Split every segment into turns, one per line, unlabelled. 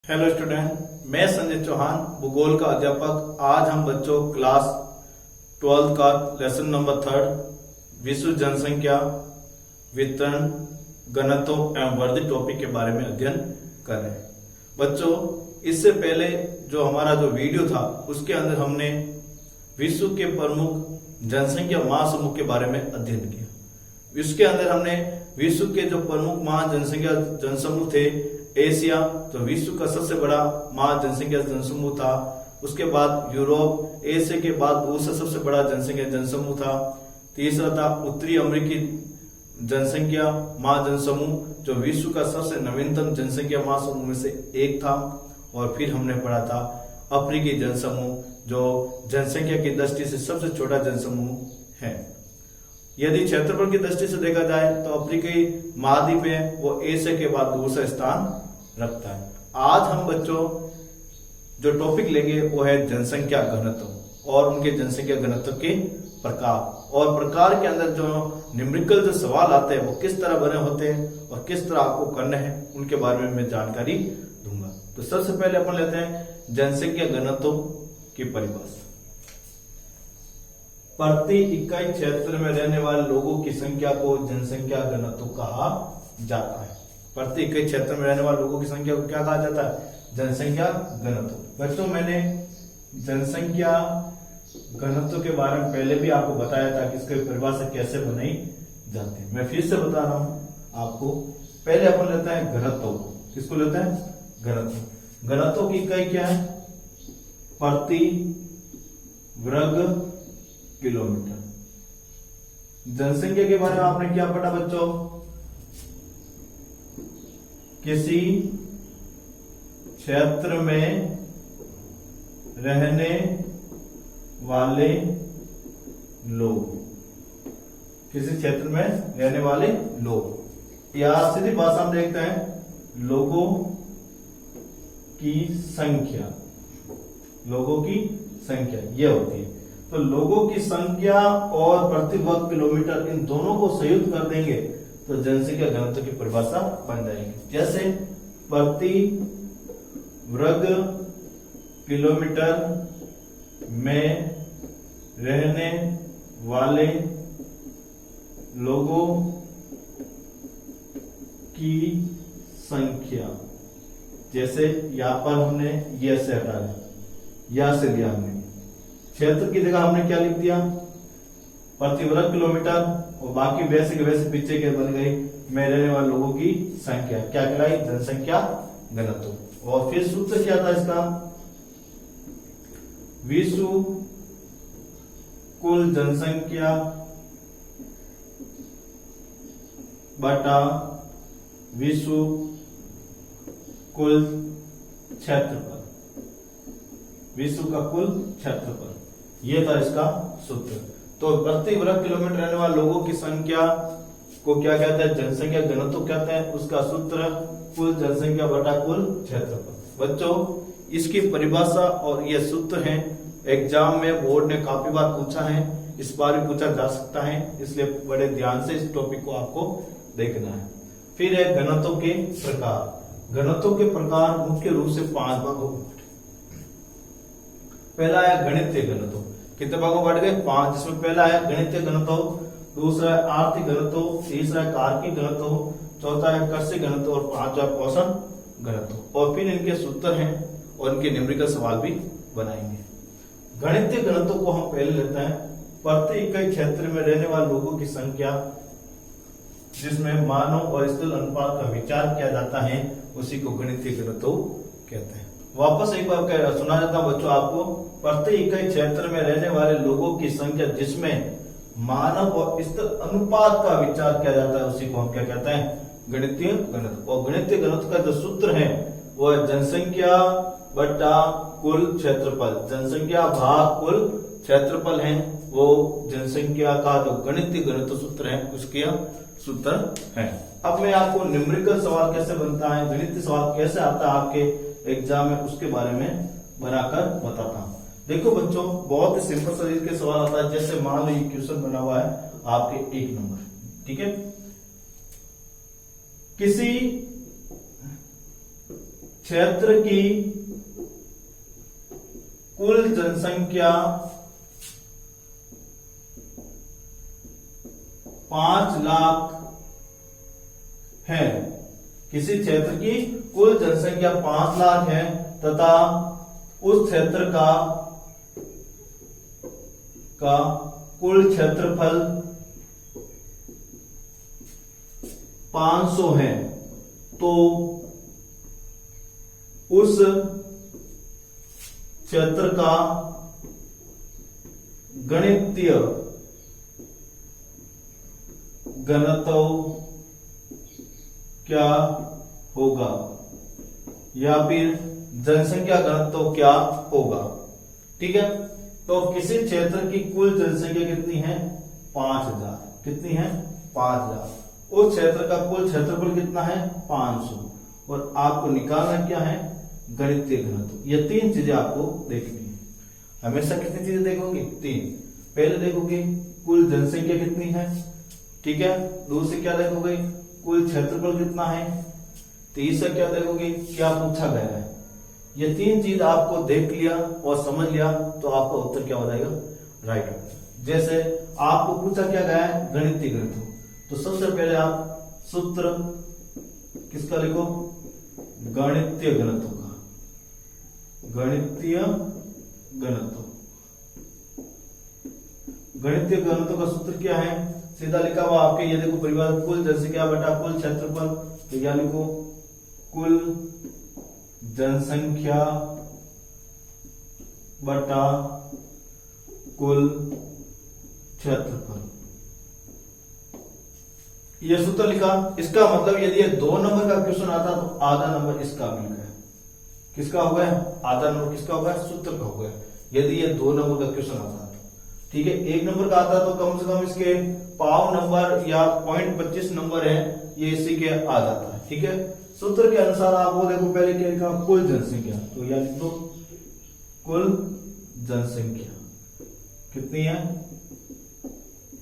Hello student, मैं संजय चौहान, भूगोल का अध्यापक। आज हम बच्चों क्लास 12 का लेसन नंबर 3 विश्व जनसंख्या वितरण घनत्व एवं वर्धित टॉपिक के बारे में अध्ययन कर रहे हैं। बच्चों, इससे पहले जो हमारा वीडियो था उसके अंदर हमने विश्व के प्रमुख जनसंख्या महासमूह के बारे में अध्ययन किया। इसके अंदर हमने विश्व के जो प्रमुख महाजनसंख्या जनसमूह थे, एशिया जो विश्व का सबसे बड़ा महाजनसंख्या जनसमूह था, उसके बाद यूरोप, एशिया के बाद दूसरा सबसे बड़ा जनसंख्या जनसमूह था, तीसरा था उत्तरी अमेरिकी जनसंख्या महाजनसमूह जो विश्व का सबसे नवीनतम जनसंख्या महासमूह में से एक था, और फिर हमने पढ़ा था अफ्रीकी जनसमूह जो जनसंख्या की दृष्टि से सबसे छोटा जनसमूह है। यदि क्षेत्रफल की दृष्टि से देखा जाए तो अफ्रीकी महाद्वीप है वो एशिया के बाद दूसरा स्थान रखता है। आज हम बच्चों जो टॉपिक लेंगे वो है जनसंख्या घनत्व और उनके जनसंख्या घनत्व के प्रकार, और प्रकार के अंदर जो न्यूमेरिकल जो सवाल आते हैं वो किस तरह बने होते हैं और किस तरह आपको करने हैं उनके बारे में मैं जानकारी दूंगा। तो सबसे पहले अपन लेते हैं जनसंख्या घनत्व की परिभाषा। प्रति इकाई क्षेत्र में रहने वाले लोगों की संख्या को जनसंख्या घनत्व कहा जाता है। प्रति इकाई क्षेत्र में रहने वाले लोगों की संख्या को क्या कहा जाता है? जनसंख्या घनत्व। बच्चों, मैंने जनसंख्या घनत्व के बारे में पहले भी आपको बताया था कि इसकी परिभाषा कैसे बनाई जाती है। मैं फिर से बता रहा हूं आपको। पहले अपन लेते हैं घनत्व। किसको लेते हैं? घनत्व। घनत्व की इकाई क्या है? प्रति वर्ग किलोमीटर। जनसंख्या के बारे में आपने क्या पढ़ा बच्चों? किसी क्षेत्र में रहने वाले लोग, किसी क्षेत्र में रहने वाले लोग, या सीधी भाषा में देखते हैं लोगों की संख्या। लोगों की संख्या यह होती है। तो लोगों की संख्या और प्रति वर्ग किलोमीटर इन दोनों को संयुक्त कर देंगे तो जनसंख्या घनत्व की परिभाषा बन जाएगी। जैसे प्रति वर्ग किलोमीटर में रहने वाले लोगों की संख्या, जैसे यहां पर हमने यह से हटा दिया, यहां से दिया हमने, क्षेत्र की जगह हमने क्या लिख दिया? प्रति वर्ग किलोमीटर, और बाकी वैसे के वैसे पीछे के बन गई में रहने वाले लोगों की संख्या, क्या कहलाई? जनसंख्या घनत्व। और फिर सूत्र क्या था इसका? विश्व कुल जनसंख्या बटा विश्व कुल क्षेत्रफल, विश्व का कुल क्षेत्रफल, ये था इसका सूत्र। तो प्रति वर्ग किलोमीटर रहने वाले लोगों की संख्या को क्या कहते हैं? जनसंख्या घनत्व कहते हैं। उसका सूत्र कुल जनसंख्या बटा कुल क्षेत्रफल। बच्चों, इसकी परिभाषा और ये सूत्र हैं, एग्जाम में बोर्ड ने काफी बार पूछा है, इस बार भी पूछा जा सकता है, इसलिए बड़े ध्यान से इस टॉपिक को आपको देखना है। फिर है घनत्व के प्रकार। घनत्व के प्रकार मुख्य रूप से 5 भागों में। पहला है गणितीय घनत्व। कितने भागों में बढ़ गए? 5, जिसमें पहला है गणितीय घनत्व, दूसरा है आर्थिक घनत्व, तीसरा है कार्किक घनत्व, चौथा है कृषि घनत्व और पांचवा पोषण घनत्व। और फिर इनके सूत्र हैं और इनके न्यूमेरिकल सवाल भी बनाएंगे। गणितीय घनत्व को हम पहले लेते हैं। प्रति इकाई क्षेत्र में रहने वाले लोगों की संख्या जिसमें मानव और स्थल अनुपात का विचार किया जाता है उसी को गणितीय घनत्व कहते हैं। वापस एक बार सुना जाता हूं बच्चों आपको। प्रति इकाई क्षेत्र में रहने वाले लोगों की संख्या जिसमें मानव और स्थल अनुपात का विचार किया जाता है उसी को हम क्या कहते हैं? गणितीय घनत्व। और गणितीय घनत्व का जो सूत्र है वो है जनसंख्या बटा कुल क्षेत्रफल। जनसंख्या भाग कुल क्षेत्रफल है वो जनसंख्या का जो गणितीय घनत्व सूत्र है उसके सूत्र है। अब मैं आपको न्यूमेरिकल सवाल कैसे बनता है, गणितीय सवाल कैसे आता है आपके एग्जाम में, उसके बारे में बनाकर बताता हूं। देखो बच्चों, बहुत ही सिंपल तरीके के सवाल आता है। जैसे मान लो ये क्वेश्चन बना हुआ है आपके 1 नंबर, ठीक है। किसी क्षेत्र की कुल जनसंख्या 5 लाख है। किसी क्षेत्र की कुल जनसंख्या 5 लाख है तथा उस क्षेत्र का कुल क्षेत्रफल 500 है, तो उस क्षेत्र का गणितीय घनत्व क्या होगा, या फिर जनसंख्या घनत्व क्या होगा। ठीक है, तो किसी क्षेत्र की कुल जनसंख्या कितनी है 5000, कितनी है 5000। उस क्षेत्र का कुल क्षेत्रफल कितना है 500, और आपको निकालना क्या है गणितीय घनत्व। ये 3 चीजें आपको देखनी है। हमेशा कितनी चीजें देखोगे 3। पहले देखोगे कुल जनसंख्या कितनी है, ठीक है। दूसरी क्या देखोगे कुल क्षेत्रफल कितना है। तीसरा क्या देखोगे क्या पूछा गया है। ये 3 चीज आपको देख लिया और समझ लिया तो आपका उत्तर क्या हो जाएगा राइट हो जाएगा। जैसे आपको पूछा क्या गया है गणितीय घनत्व, तो सबसे पहले आप सूत्र किसका लिखो गणितीय घनत्व का। गणितीय घनत्व, गणितीय घनत्व का सूत्र क्या है सीधा लिखा हुआ आपके, ये देखो परिवार कुल जनसंख्या बटा कुल क्षेत्रफल, तो या लिखो कुल जनसंख्या बटा कुल क्षेत्रफल, ये सूत्र लिखा। इसका मतलब यदि ये 2 नंबर का क्वेश्चन आता तो आधा नंबर इसका मिल गया। किसका हो गया आधा नंबर, किसका हो गया सूत्र का हो गया, यदि ये 2 नंबर का क्वेश्चन आता तो। ठीक है, 1 नंबर का आता तो कम से कम इसके पाव नंबर या 0.25 नंबर है, ये इसी के आ जाता है। ठीक है, सूत्र के अनुसार आपको देखो पहले क्या लिखा कुल जनसंख्या, तो या लिख दो कुल जनसंख्या कितनी है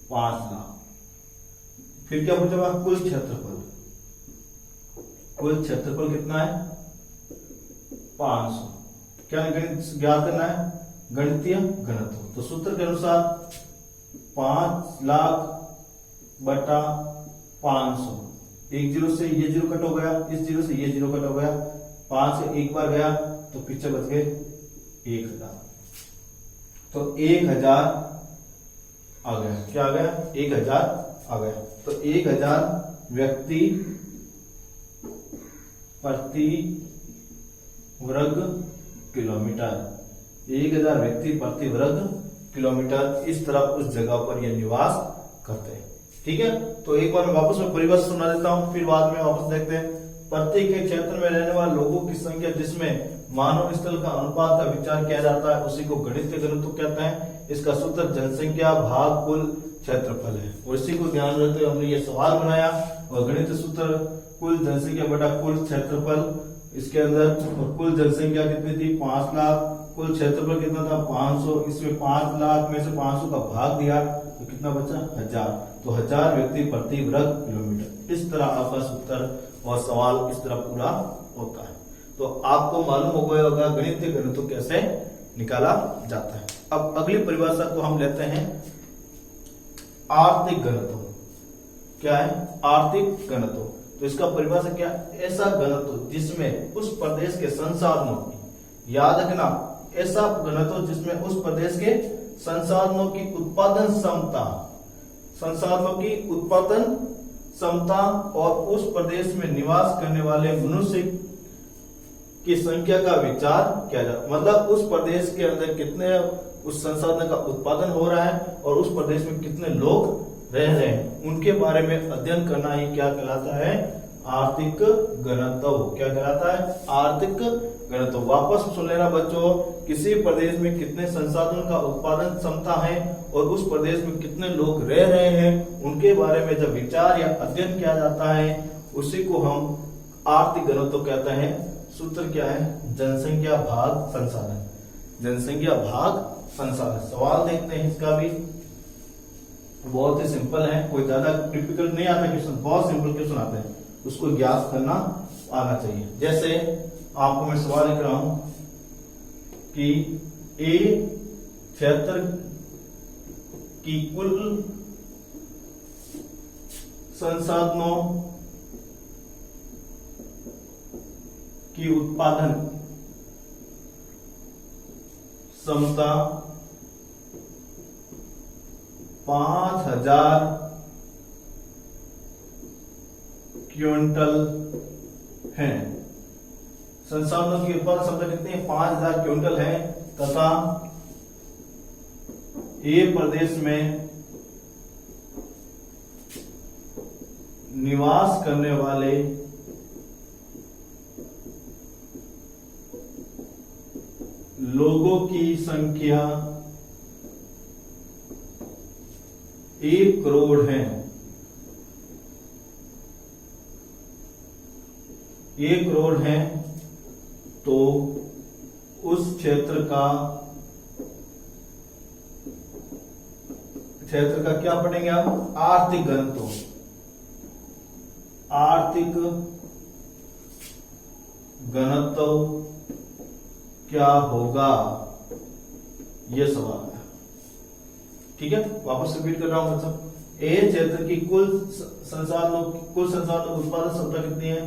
5 लाख। फिर क्या पूछा कुल क्षेत्रफल, कुल क्षेत्रफल कितना है 500। क्या ज्ञात करना है गणितीय घनत्व, तो सूत्र के अनुसार 5 लाख बटा 500, 1 जीरो से ये जीरो कट हो गया, इस जीरो से ये जीरो कट हो गया, 5 से एक बार गया तो पीछे बच गए 1000, तो 1000 आ गया। क्या आ गया 1000 आ गया। तो 1000 व्यक्ति प्रति वर्ग किलोमीटर, 1000 व्यक्ति प्रति वर्ग किलोमीटर इस तरह उस जगह पर यह निवास करते हैं। ठीक है, तो एक बार मैं वापस में परिभाषा सुना देता हूं, फिर बाद में वापस देखते हैं। प्रत्येक के क्षेत्र में रहने वाले लोगों की संख्या जिसमें मानव स्थल का अनुपात का विचार किया जाता है उसी को गणितीय घनत्व कहते हैं। इसका सूत्र जनसंख्या भाग कुल क्षेत्रफल है, और इसी को ध्यान रखते हुए हमने ये सवाल बनाया। और गणितीय सूत्र कुल जनसंख्या बटा कुल क्षेत्रफल, इसके अंदर कुल जनसंख्या कितनी थी 5 लाख, कुल क्षेत्रफल कितना था 500, इसमें 5 लाख में से 500 का भाग दिया तो कितना बचा 1000, तो 1000 व्यक्ति प्रति वर्ग किलोमीटर। इस तरह आपका सूत्र और सवाल इस तरह पूरा होता है। तो आपको मालूम हो गया होगा गणितीय घनत्व कैसे निकाला जाता है। अब अगली परिभाषा को हम लेते हैं आर्थिक घनत्व। क्या है आर्थिक घनत्व, तो इसका परिभाषा क्या, ऐसा घनत्व जिसमें उस प्रदेश के संसाधनों की, याद रखना ऐसा घनत्व जिसमें उस प्रदेश के संसाधनों की उत्पादन क्षमता, संसाधनों की उत्पादन क्षमता और उस प्रदेश में निवास करने वाले मनुष्य की संख्या का विचार किया जाता। मतलब उस प्रदेश के अंदर कितने उस संसाधन का उत्पादन हो रहा है और उस प्रदेश में कितने लोग रह रहे हैं उनके बारे में अध्ययन करना ही क्या कहलाता है आर्थिक घनत्व। क्या कहलाता है आर्थिक घनत्व। वापस सुन लेना बच्चों, किसी प्रदेश में कितने संसाधन का उत्पादन क्षमता है और उस प्रदेश में कितने लोग रह रहे हैं उनके बारे में जब विचार या अध्ययन किया जाता है उसी को हम आर्थिक घनत्व कहते हैं। सूत्र क्या है जनसंख्या भाग संसाधन, जनसंख्या भाग संसाधन। सवाल देखते हैं इसका भी, बहुत ही सिंपल है, कोई ज्यादा टिपिकल नहीं आता क्वेश्चन, बहुत सिंपल क्वेश्चन आते हैं, उसको ज्ञात करना आना चाहिए। जैसे आपको मैं सवाल लिख रहा हूं कि ए क्षेत्र की कुल संसाधनों की उत्पादन क्षमता 5000 क्विंटल है। संसाधनों की उत्पादन क्षमता कितनी है? 5000 क्विंटल है तथा ए प्रदेश में निवास करने वाले लोगों की संख्या 1 करोड़ है। 1 करोड़ है तो उस क्षेत्र का क्या पढ़ेंगे आप? आर्थिक घनत्व। आर्थिक घनत्व क्या होगा, यह सवाल है। ठीक है, वापस रिपीट कर रहा हूं बच्चों। ए क्षेत्र की कुल संसाधनों उत्पादन क्षमता कितनी है?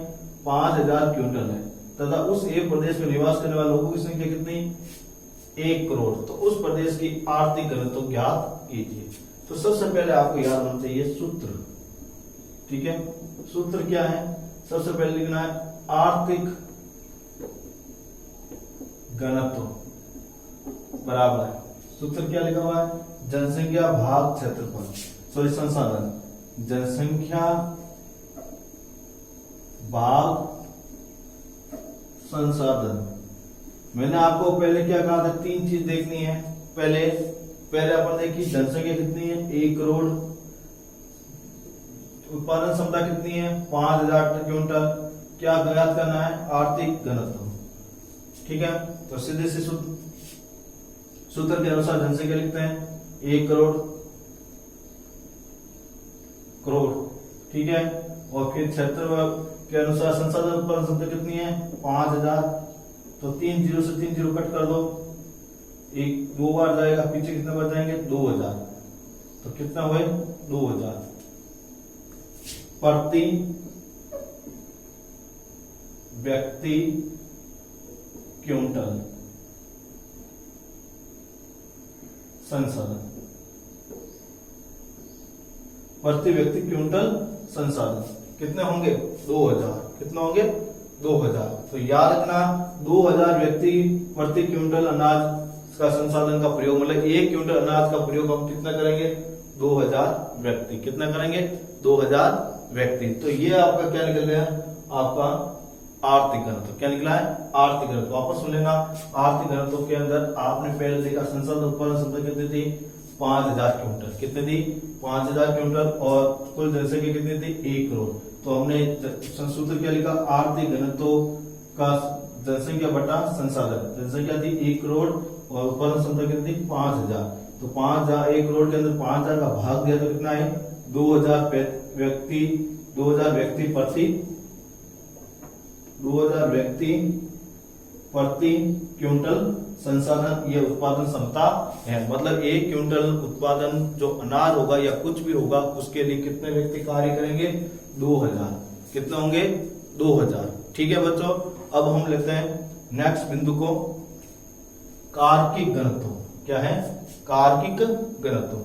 5000 क्विंटल है तथा उस ए प्रदेश में निवास करने वाले लोगों की संख्या कितनी? 1 करोड़। तो उस प्रदेश की आर्थिक घनत्व ज्ञात कीजिए। तो सबसे पहले आपको याद होना चाहिए सूत्र। ठीक है, सूत्र क्या है? सबसे पहले लिखना है आर्थिक घनत्व बराबर है, सूत्र क्या लिखा हुआ है? जनसंख्या भाग क्षेत्रफल, सॉरी संसाधन। जनसंख्या भाग संसाधन। मैंने आपको पहले क्या कहा था? 3 चीज देखनी है। पहले अपन देखी जनसंख्या कितनी है? 1 करोड़। उत्पादन क्षमता कितनी है? 5000 क्विंटल। क्या ज्ञात करना है? आर्थिक घनत्व। ठीक है, तो सीधे से सूत्र के अनुसार जनसंख्या लिखते हैं 1 करोड़। ठीक है, और फिर क्षेत्र के अनुसार संसाधन उत्पादन क्षमता कितनी है? 5000। तो 3 जीरो से 3 जीरो कट कर दो, 2 बार जाएगा, पीछे कितने बार जाएंगे? 2000। तो कितना हुए? 2000 प्रति व्यक्ति क्विंटल संसाधन। प्रति व्यक्ति क्विंटल संसाधन कितने होंगे? 2000। कितने होंगे? 2000। तो याद रखना 2000 व्यक्ति प्रति क्विंटल अनाज का संसाधन का प्रयोग, मतलब 1 क्विंटल अनाज का प्रयोग हम कितना करेंगे? 2000 व्यक्ति। कितना करेंगे? 2000 व्यक्ति। तो ये आपका क्या निकल गया? आपका आर्थिक घनत्व। क्या निकला है? आर्थिक घनत्व। वापस सुन लेना, आर्थिक घनत्व के अंदर आपने पहले देखा संसाधन उत्पादन क्षमता कितनी थी? 5000 क्विंटल। कितनी थी? 5000 क्विंटल। और कुल जनसंख्या कितनी थी? 1 करोड़। तो हमने सूत्र क्या लिखा? आर्थिक घनत्व का जनसंख्या बटा संसाधन। जनसंख्या थी 1 करोड़ और उत्पादन क्षमता कितनी थी? 5000। तो 5000 1 करोड़ के अंदर 5000 का भाग दिया तो कितना है? 2000 व्यक्ति प्रति क्विंटल संसाधन, ये उत्पादन क्षमता है। मतलब 1 क्विंटल उत्पादन जो अनाज होगा या कुछ भी होगा उसके लिए कितने व्यक्ति कार्य करेंगे? 2000। कितने होंगे? 2000। ठीक है बच्चों, अब हम लेते हैं नेक्स्ट बिंदु को, कार्किक घनत्व। क्या है? कार्किक घनत्व।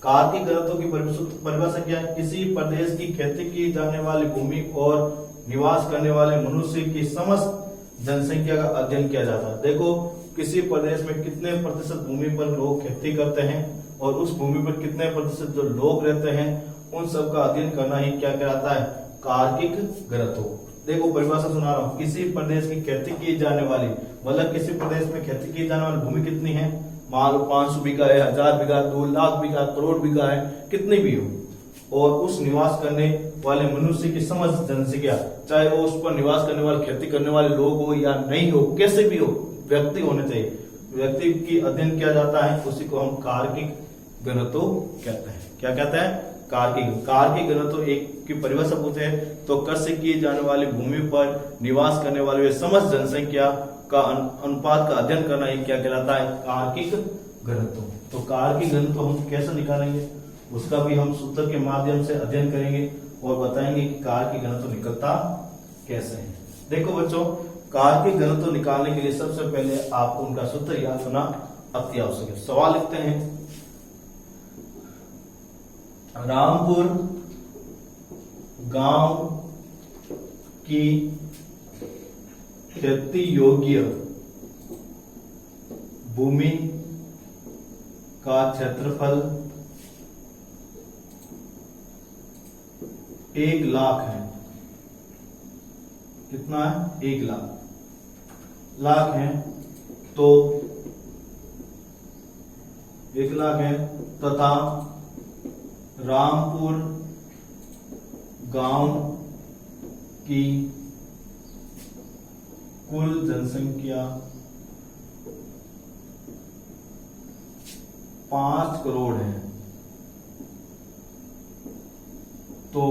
कार्किक घनत्व की परिभाषा क्या है? किसी प्रदेश की खेती की जाने वाली भूमि और निवास करने वाले मनुष्य की समस्त जनसंख्या का अध्ययन किया जाता है। देखो, किसी प्रदेश में कितने प्रतिशत भूमि पर लोग खेती करते हैं और उस भूमि पर कितने प्रतिशत जो लोग रहते हैं, उन सब का अध्ययन करना ही क्या कहलाता है? कार्किक घनत्व। देखो परिभाषा सुना रहा हूं, किसी प्रदेश की खेती की जाने वाली, मतलब किसी प्रदेश में खेती की जाने वाली भूमि कितनी है? मान लो 500 बीघा है, 1000 बीघा, 2 लाख बीघा, करोड़ बीघा है, कितनी भी हो, और उस निवास करने वाले मनुष्य की समस्त जनसंख्या, चाहे वो उस पर निवास करने वाले खेती करने वाले लोग हो या नहीं हो, कैसे भी हो, व्यक्ति होने चाहिए, व्यक्ति की अध्ययन किया जाता है, उसी को हम कार्किक घनत्व कहते हैं। क्या कहते हैं? कारकी घनत्व एक की परिभाषा पूछे तो कृषि किए जाने वाली भूमि पर निवास करने वाले समस्त जनसंख्या का अनुपात का अध्ययन करना ये क्या कहलाता है, कारकिक घनत्व। तो कारकी घनत्व हम कैसे निकालेंगे उसका भी हम सूत्र के माध्यम से अध्ययन करेंगे और बताएंगे कि कारकी घनत्व निकलता कैसे है। देखो बच्चों, कारकी घनत्व निकालने के लिए सबसे पहले आपको उनका सूत्र याद होना अति आवश्यक है। सवाल लिखते हैं, रामपुर गांव की खेती योग्य भूमि का क्षेत्रफल 1 लाख है। कितना है, 1 लाख है। तो 1 लाख है तथा रामपुर गांव की कुल जनसंख्या 5 करोड़ है। तो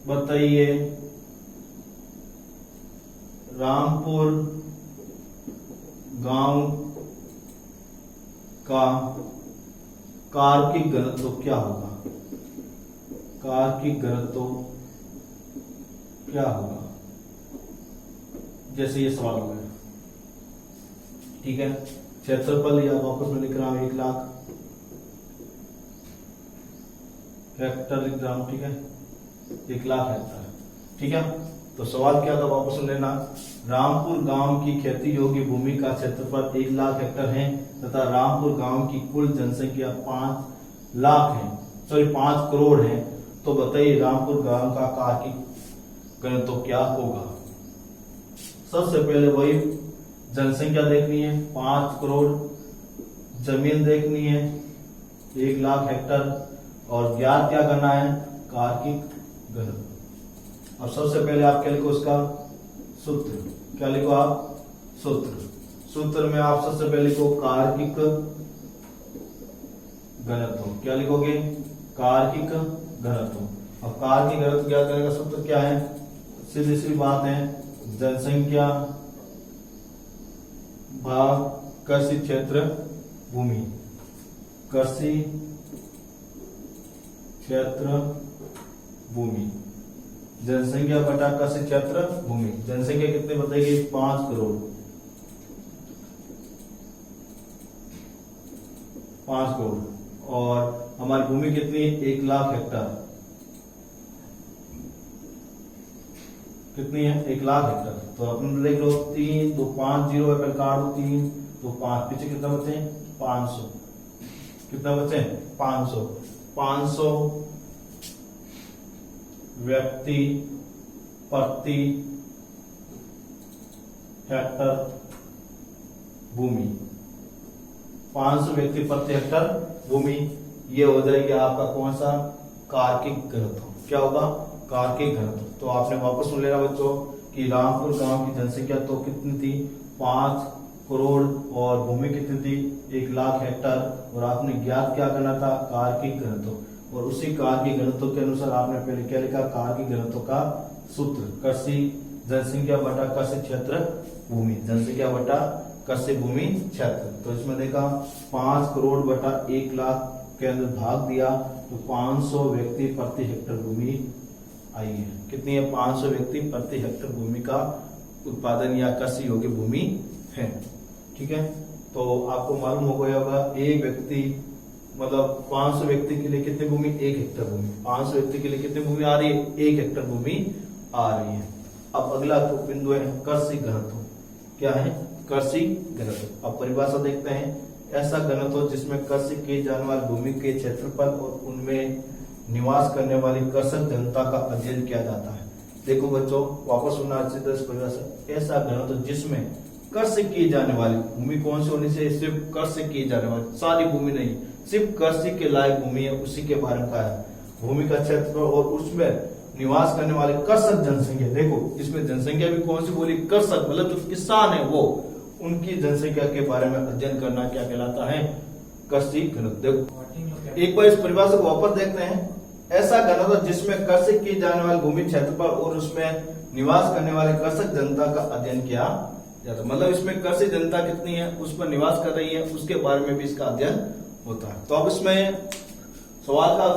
बताइए रामपुर गांव का कारकी घनत्व क्या होगा, कारकी घनत्व क्या होगा, जैसे ये सवाल हो गया। ठीक है, क्षेत्रफल या वापस में लिख रहा हूं 1 लाख हेक्टर लिख रहा हूं। ठीक है, 1 लाख हेक्टर। ठीक है, तो सवाल क्या था वापस में लेना, रामपुर गांव की खेती योग्य भूमि का क्षेत्रफल 1 लाख हेक्टर है तथा रामपुर गांव की कुल जनसंख्या 5 लाख है, सॉरी 5 करोड़ है। तो बताइए रामपुर गांव का कारकी घनत्व क्या होगा। सबसे पहले वही जनसंख्या देखनी है 5 करोड़, जमीन देखनी है 1 लाख हेक्टर और ज्ञात क्या करना है, कारकिक घनत्व। अब सबसे पहले आप क्या लिखो, उसका सूत्र क्या लिखो आप, सूत्र में आप सबसे पहले लिखो कारकिक घनत्व। क्या लिखोगे, कारकिक घनत्व। अब कारकिक घनत्व क्या करेगा, सूत्र क्या है, सीधी सी बात है, जनसंख्या भाग कृषि क्षेत्र भूमि, कृषि क्षेत्र भूमि, जनसंख्या बटा कृषि क्षेत्र भूमि। जनसंख्या कितने बताएगी, 5 करोड़, 5 करोड़ और हमारी भूमि कितनी, 1 लाख हेक्टर। कितनी है, 1 लाख हेक्टर। तो अपन देख लो 3 तो 5 0 है, काट दो 3 तो 5, पीछे कितना बचे, 500। कितना बचे, 500 व्यक्ति प्रति हेक्टर भूमि, 500 व्यक्ति प्रति हेक्टर भूमि। ये हो जाएगी आपका कौन सा, कारकिक घनत्व। क्या होगा, कारकिक घनत्व। तो आपने वापस सुन लेना बच्चों कि रामपुर गांव की जनसंख्या तो कितनी थी, 5 करोड़ और भूमि कितनी थी, 1 लाख हेक्टर और आपने ज्ञात क्या करना था, कारकिक घनत्व। और उसी कारकिक घनत्व के अनुसार आपने पहले क्या लिखा, कारकिक घनत्व का सूत्र कृषि जनसंख्या बटा कृषि क्षेत्र भूमि, जनसंख्या बटा कृषि भूमि क्षेत्र। तो इसमें देखा 5 करोड़ बटा 1 लाख के अंदर भाग दिया तो 500 व्यक्ति प्रति हेक्टर भूमि आई है। कितनी है, 500 व्यक्ति प्रति हेक्टर भूमि का उत्पादन या कृषि योग्य भूमि है। ठीक है, तो आपको मालूम हो गया होगा एक व्यक्ति मतलब 500 व्यक्ति के लिए कितनी भूमि, 1 हेक्टर भूमि। 500 व्यक्ति के लिए कितनी भूमि आ रही है, 1 हेक्टर भूमि आ रही है। अब अगला बिंदु है कृषि घनत्व। क्या है, कृषि घनत्व। अब परिभाषा देखते हैं, ऐसा घनत्व जिसमें कृषि की जाने वाली भूमि के क्षेत्रफल और उनमें निवास करने वाली कृषक जनता का अध्ययन किया जाता है। देखो बच्चों, वापस सुनना अच्छी तरह से परिभाषा, ऐसा घनत्व जिसमें कृषि की जाने वाली भूमि कौन सी होनी चाहिए, सिर्फ कृषि की जाने वाली, सारी भूमि नहीं, सिर्फ कृषि के लायक भूमि है, उसी के बारे में कहा है। भूमि का क्षेत्र और उसमें निवास करने वाले कृषक जनसंख्या। देखो इसमें जनसंख्या भी कौन सी बोली, कृषक, मतलब जो किसान है वो, उनकी जनसंख्या के बारे में अध्ययन करना क्या कहलाता है, कृषि घनत्व। देखो एक बार इस परिभाषा को वापस देखते हैं। ऐसा घनत्व जिसमें कर्षित की जाने वाली भूमि क्षेत्रफल और उसमें निवास करने वाले कर्षक जनता का अध्ययन किया जाता है। मतलब इसमें कर्षित जनता कितनी है, उस पर निवास कर रही है, उसके बारे में भी इसका अध्ययन होता है। तो अब इसमें सवाल का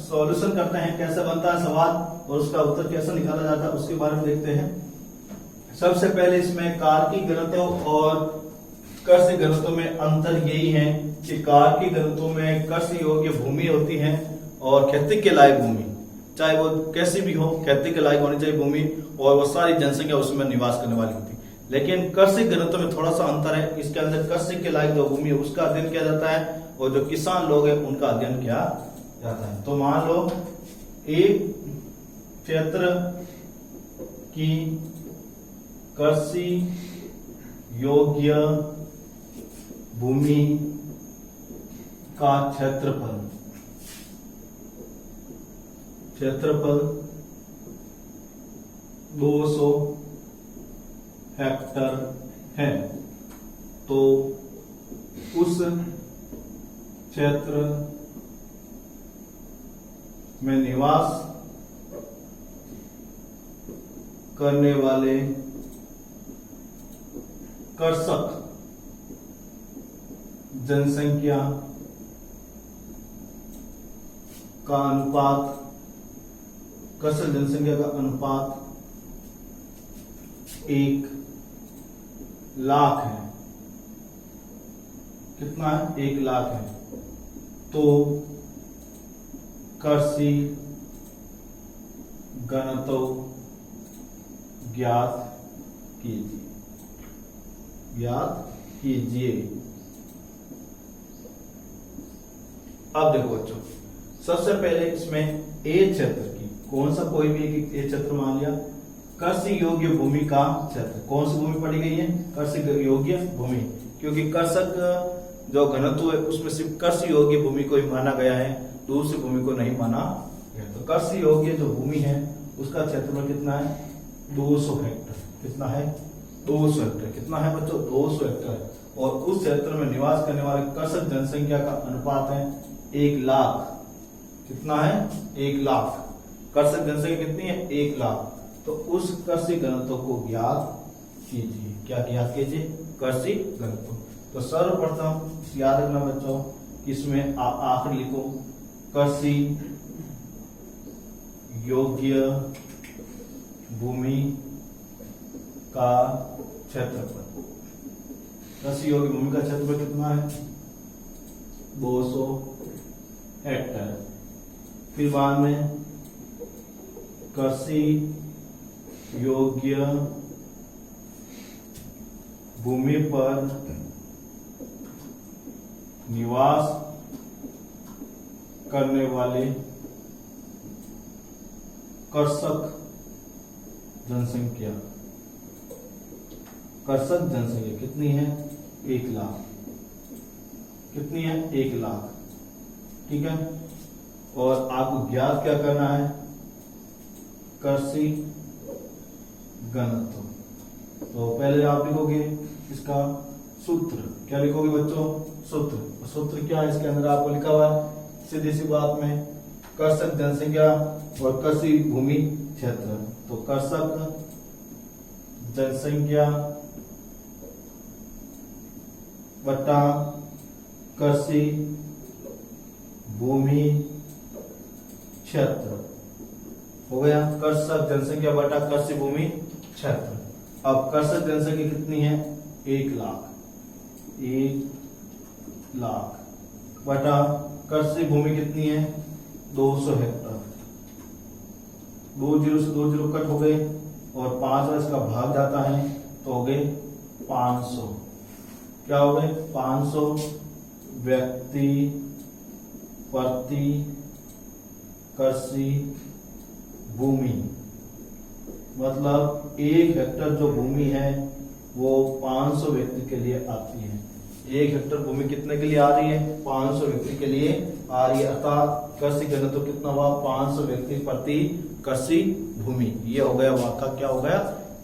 सॉल्यूशन करते हैं, कैसे बनता है सवाल और उसका उत्तर कैसे निकाला जाता है, उसके बारे में देखते हैं। सबसे पहले इसमें कारकी घनत्व और कर्षित घनत्व में अंतर यही है कि कारकी घनत्व में कर्षित योग्य भूमि होती है और खेती के लायक भूमि, चाहे वो कैसी भी हो, खेती के लायक होनी चाहिए भूमि, और वो सारी जनसंख्या उसमें निवास करने वाली होती है। लेकिन कर्षित घनत्व में थोड़ा सा अंतर है, इसके अंदर कर्षित के लायक जो भूमि है उसका अध्ययन किया जाता है और जो किसान लोग हैं उनका अध्ययन किया जाता है। तो मान लो एक क्षेत्र की कृषि योग्य भूमि का क्षेत्रफल 200 हेक्टर है, तो उस क्षेत्र में निवास करने वाले कर्षक जनसंख्या का अनुपात, कर्षक जनसंख्या का अनुपात 1,00,000 है। कितना है? 1,00,000 है। तो कृषि घनत्व ज्ञात कीजिए। अब देखो बच्चों, सबसे पहले इसमें ए क्षेत्र की, कौन सा कोई भी एक ए क्षेत्र मान लिया, कृषि योग्य भूमि का क्षेत्र, कौन सी भूमि पड़ी गई है? कृषि योग्य भूमि, क्योंकि कर्षक जो घनत्व है उसमें सिर्फ कृषि योग्य भूमि को ही माना गया है, दूसरी भूमि को नहीं माना गया। तो कृषि योग्य जो भूमि है उसका क्षेत्रफल कितना है? 200 हेक्टर। कितना है? 200 हेक्टर। कितना है बच्चों? 200 हेक्टर। और उस क्षेत्र में निवास करने वाले कर्षक जनसंख्या का अनुपात है 1,00,000। कितना है? 1,00,000। कर्षक जनसंख्या कितनी है? 1,00,000। तो उस कृषि घनत्व को ज्ञात कीजिए। क्या ज्ञात कीजिए? कृषि घनत्व। तो सर्वप्रथम याद रखना बच्चों, इसमें आखिर लिखो कृषि योग्य भूमि का क्षेत्रफल। कृषि योग्य भूमि का क्षेत्रफल कितना है? 200 हेक्टर। फिर बाद में कृषि योग्य भूमि पर निवास करने वाले कर्षक जनसंख्या कितनी है? 1,00,000। कितनी है? 1,00,000। ठीक है। और आपको ज्ञात क्या करना है? कृषि घनत्व। तो पहले आप लिखोगे इसका सूत्र। क्या लिखोगे बच्चों? सूत्र। सूत्र क्या है? इसके अंदर आपको लिखा हुआ है सीधी सी बात में कर्षक जनसंख्या और कृषि भूमि क्षेत्र। तो कर्षक जनसंख्या बटा कृषि भूमि क्षेत्र हो गया। कर्षक जनसंख्या बटा कृषि भूमि क्षेत्र। अब कर्षक जनसंख्या कितनी है? 1,00,000। 1,00,000 बटा कृषि भूमि कितनी है? 200 हेक्टर। 2 जीरो से 2 जीरो कट हो गए और 5 इसका भाग जाता है तो हो गए 500। क्या हो गए? 500 व्यक्ति प्रति कृषि भूमि। मतलब 1 हेक्टर जो भूमि है वो 500 व्यक्ति के लिए आती है। 1 हेक्टर भूमि कितने के लिए आ रही है? 500 व्यक्ति के लिए आ रही है। अर्थात कृषि घनत्व तो कितना हुआ? 500 व्यक्ति प्रति कृषि भूमि। ये हो गया वाका, क्या हो गया?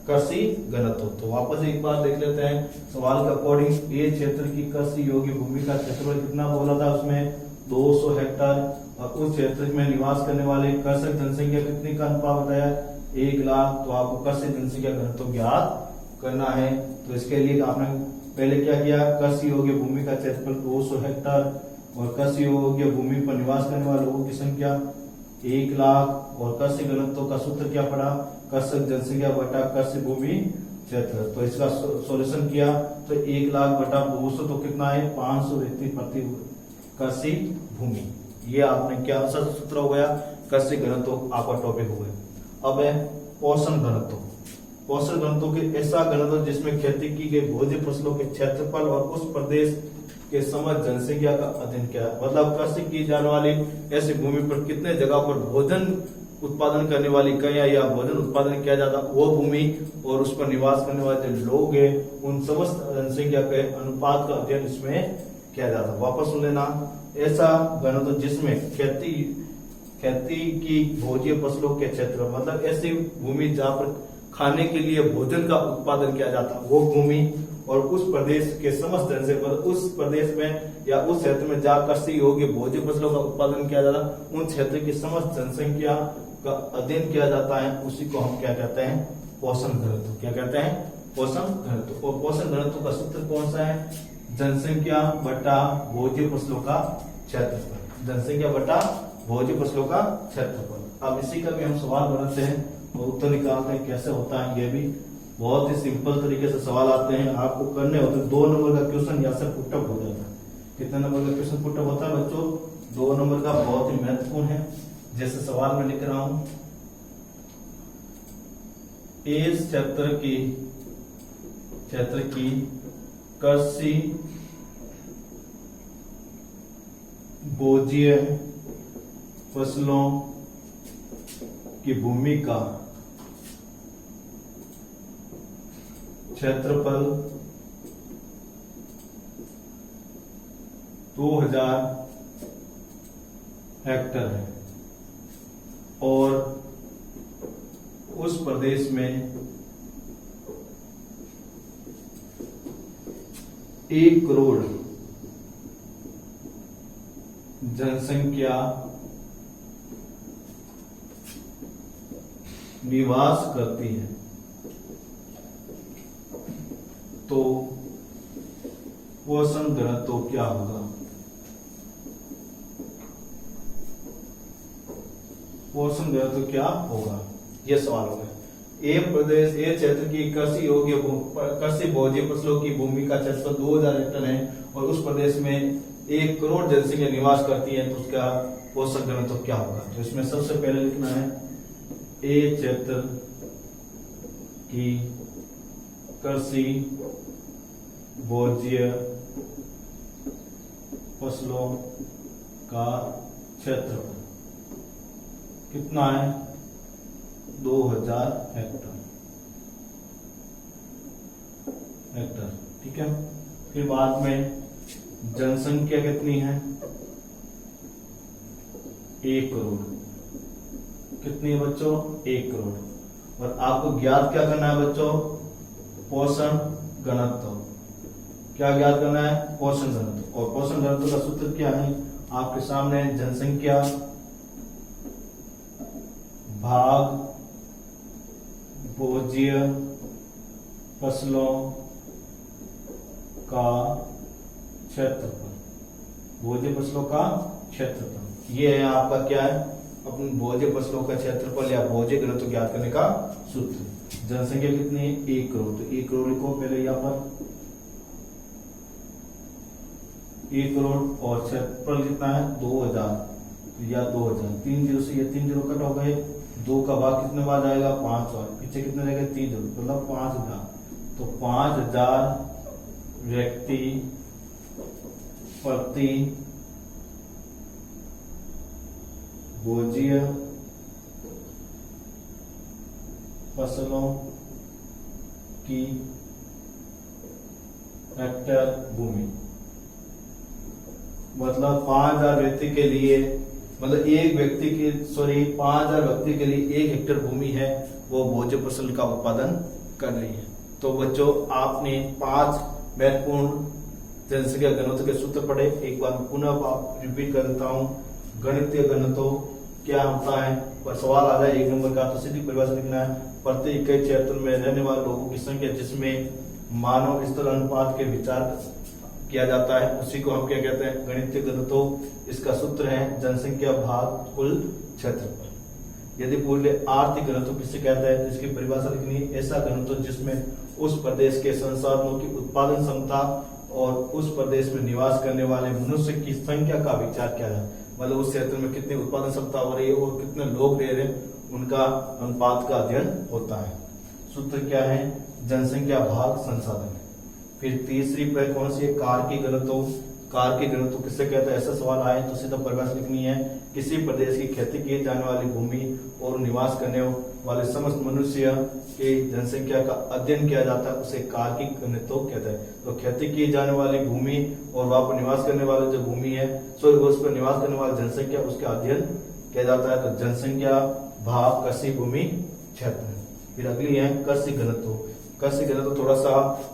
कृषि घनत्व। तो वापस एक बार देख लेते हैं सवाल के अकॉर्डिंग। ये क्षेत्र की कृषि योग्य भूमि का क्षेत्रफल कितना बोला था? उसमें 200 हेक्टेयर और उस क्षेत्र में निवास करने वाले कृषक जनसंख्या कितनी का अनुपात बताया 1 लाख। तो आपको कृषक जनसंख्या घनत्व ज्ञात करना है। तो इसके लिए आपने पहले क्या किया, कृषि योग्य भूमि का क्षेत्रफल 200 हेक्टेयर और कृषि योग्य भूमि पर निवास करने वाले लोगों की संख्या 1 लाख और कृषि घनत्व का सूत्र क्या पड़ा, कृषक जनसंख्या बटा कृषि भूमि क्षेत्र। तो इसका सॉल्यूशन किया तो 1 लाख बटा 200 तो कितना है 500 व्यक्ति प्रति कृषि भूमि। ये आपने क्या सा सूत्र हो गया, कृषि घनत्व आपका टॉपिक हो गया। अब है पोषण घनत्व। पोषण घनत्व के ऐसा घनत्व जिसमें खेती की गई भोज्य फसलों के क्षेत्रफल और उस प्रदेश के समस्त जनसंख्या का अध्ययन किया। मतलब कृषि की जाने वाली ऐसी भूमि पर कितने जगह पर भोजन उत्पादन करने वाली इकाइयां या भोजन उत्पादन किया जाता वो भूमि और उस पर निवास करने वाले जो लोग हैं उन समस्त जनसंख्या के अनुपात का अध्ययन इसमें किया जाता। वापस सुन लेना, ऐसा घनत्व जिसमें खेती की भोज्य फसलों के क्षेत्र मतलब ऐसी भूमि जहाँ पर खाने के लिए भोजन का उत्पादन किया जाता वो भूमि और उस प्रदेश के समस्त जनसंख्या मतलब उस प्रदेश में या उस क्षेत्र में जहाँ कृषि योग्य भोज्य फसलों का उत्पादन किया जाता उन क्षेत्र की समस्त जनसंख्या का अध्ययन किया जाता है, उसी को हम क्या कहते हैं, पोषण घनत्व। क्या कहते हैं, पोषण घनत्व। और पोषण घनत्व का सूत्र कौन सा है, जनसंख्या बटा भोज्य फसलों का क्षेत्रफल। जनसंख्या बटा भोज्य फसलों का क्षेत्रफल। अब इसी का भी हम सवाल बनाते हैं और उत्तर निकालते हैं कैसे होता है। ये भी बहुत ही सिंपल तरीके से सवाल आते हैं, आपको करने होते हैं। 2 नंबर का क्वेश्चन यहाँ से पुटअप हो जाता है। कितने नंबर का क्वेश्चन पुटअप होता है बच्चों, 2 नंबर का। बहुत ही महत्वपूर्ण है। जैसे सवाल में लिख रहा हूं, इस क्षेत्र की कृषि भोज्य फसलों की भूमि का क्षेत्रफल 2000 हेक्टेयर है और उस प्रदेश में 1 करोड़ जनसंख्या निवास करती है। तो पोषण घनत्व क्या होगा, पोषण घनत्व क्या होगा, यह सवाल होगा। एक प्रदेश एक क्षेत्र की कृषि भोज्य फसलों की भूमि का क्षेत्रफल 2000 हेक्टेयर है और उस प्रदेश में 1 करोड़ जनसंख्या निवास करती है, तो उसका पोषण घनत्व क्या होगा। तो इसमें सबसे पहले लिखना है, एक क्षेत्र की कृषि भोज्य फसलों का क्षेत्रफल कितना है, 2000 हेक्टेयर। ठीक है। फिर बाद में जनसंख्या कितनी है, 1 करोड़। कितनी है बच्चों, 1 करोड़। और आपको ज्ञात क्या करना है बच्चों, पोषण घनत्व। क्या ज्ञात करना है, पोषण घनत्व। और पोषण घनत्व का सूत्र क्या है आपके सामने, जनसंख्या भाग भोज्य फसलों का क्षेत्रफल। भोज्य फसलों का क्षेत्रफल ये है आपका क्या है, अपने भोज्य फसलों का क्षेत्रफल या भोज्य घनत्व ज्ञात करने का सूत्र। जनसंख्या कितनी है, 1 करोड़। तो 1 करोड़ लिखो पहले यहाँ पर 1 करोड़ और क्षेत्रफल कितना है 2000 या 2000। 3 जीरो से ये 3 जीरो कट हो गए, 2 का भाग कितने बाद आएगा 5 और पीछे कितने रहेगा 3 मतलब 5000। तो 5000 व्यक्ति प्रति भोज्य फसलों की हेक्टेयर भूमि। मतलब 5000 व्यक्ति के लिए, मतलब एक व्यक्ति की 5000 व्यक्ति के लिए 1 हेक्टेयर भूमि है, वो भोज्य फसल का उत्पादन कर रही है। तो बच्चों आपने 5 महत्वपूर्ण जनसंख्या घनत्व के सूत्र पढ़े। एक बार पुनः रिपीट कर देता हूँ। गणितीय घनत्व क्या होता है, पर सवाल आ जाए 1 नंबर का तो सीधी परिभाषा लिखना है। प्रति इकाई क्षेत्र में रहने वाले लोगों की संख्या जिसमें मानव स्तर अनुपात के विचार किया जाता है, उसी को हम क्या कहते हैं, गणितीय घनत्व। इसका सूत्र है जनसंख्या भाग कुल क्षेत्रफल। यदि पूरे आर्थिक घनत्व किसे कहते हैं, इसकी परिभाषा लिखनी है। ऐसा घनत्व जिसमें उस प्रदेश के संसाधनों की उत्पादन क्षमता और उस प्रदेश में निवास करने वाले मनुष्य की संख्या का विचार किया जाए, मतलब उस क्षेत्र में कितनी उत्पादन क्षमता हो रही है और कितने लोग रह रहे हैं, उनका अनुपात का अध्ययन होता है। सूत्र क्या है, जनसंख्या भाग संसाधन। फिर तीसरी पर कौन सी है, कार की घनत्व। कार की घनत्व किससे कहते हैं, ऐसा सवाल आए तो सीधा परिभाषा लिखनी है। किसी प्रदेश की खेती की जाने वाली भूमि और निवास करने वाले समस्त मनुष्य की जनसंख्या का अध्ययन किया जाता है, उसे कार की घनत्व कहते हैं। तो खेती की जाने वाली भूमि और वहां पर निवास करने वाले जो भूमि है, उस पर निवास करने वाली जनसंख्या, उसका अध्ययन किया जाता है। तो जनसंख्या भाग कृषि भूमि क्षेत्र। फिर अगली है कृषि घनत्व। कृषि घनत्व थोड़ा सा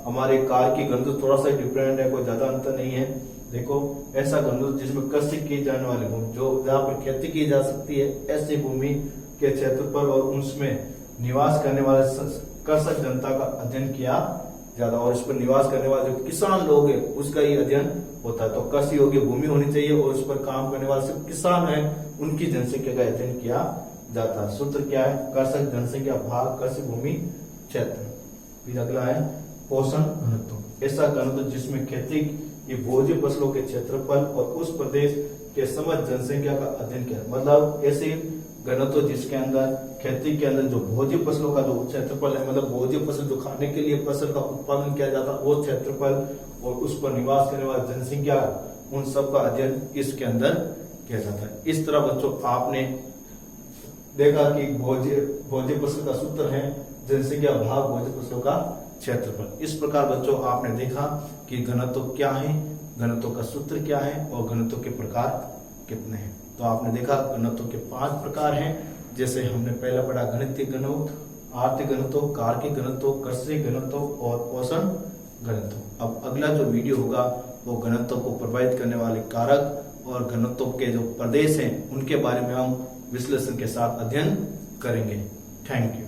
हमारे कार की घनत्व थोड़ा सा डिफरेंट है, कोई ज्यादा अंतर नहीं है। देखो, ऐसा घनत्व जिसमें कृषि की जाने वाली भूमि, जो जहाँ पर खेती की जा सकती है, ऐसी भूमि के क्षेत्रफल और उसमें निवास करने वाले कृषक जनता का अध्ययन किया जाता है, और इस पर निवास करने वाले जो किसान लोग हैं उसका ही अध्ययन होता है। तो कृषि योग्य भूमि होनी चाहिए और उस पर काम करने वाले सिर्फ किसान हैं, उनकी जनसंख्या का अध्ययन किया जाता है। सूत्र क्या है, कृषक जनसंख्या भाग कृषि भूमि क्षेत्र। फिर अगला है पोषण घनत्व। ऐसा घनत्व जिसमें खेती की भोज्य फसलों के क्षेत्रफल और उस प्रदेश के समस्त जनसंख्या का अध्ययन किया, मतलब ऐसे घनत्व जिसके अंदर खेती के अंदर जो भोज्य फसलों का जो क्षेत्रफल है, मतलब भोज्य फसल जो खाने के लिए फसल का उत्पादन किया जाता है, वो क्षेत्रफल और उस पर निवास करने वाली जनसंख्या, उन सब का अध्ययन इसके अंदर किया जाता है। इस तरह बच्चों आपने देखा कि भोज्य फसल का सूत्र है जनसंख्या भाग भोज्य फसलों का क्षेत्रफल। इस प्रकार बच्चों आपने देखा कि घनत्व क्या है, घनत्व का सूत्र क्या है और घनत्व के प्रकार कितने हैं। तो आपने देखा घनत्व के 5 प्रकार हैं, जैसे हमने पहला पढ़ा गणितीय घनत्व, आर्थिक घनत्व, कार की घनत्व, कृषि घनत्व और पोषण घनत्व। अब अगला जो वीडियो होगा वो घनत्व को प्रभावित करने वाले कारक और घनत्व के जो प्रदेश हैं उनके बारे में हम विश्लेषण के साथ अध्ययन करेंगे। Thank you.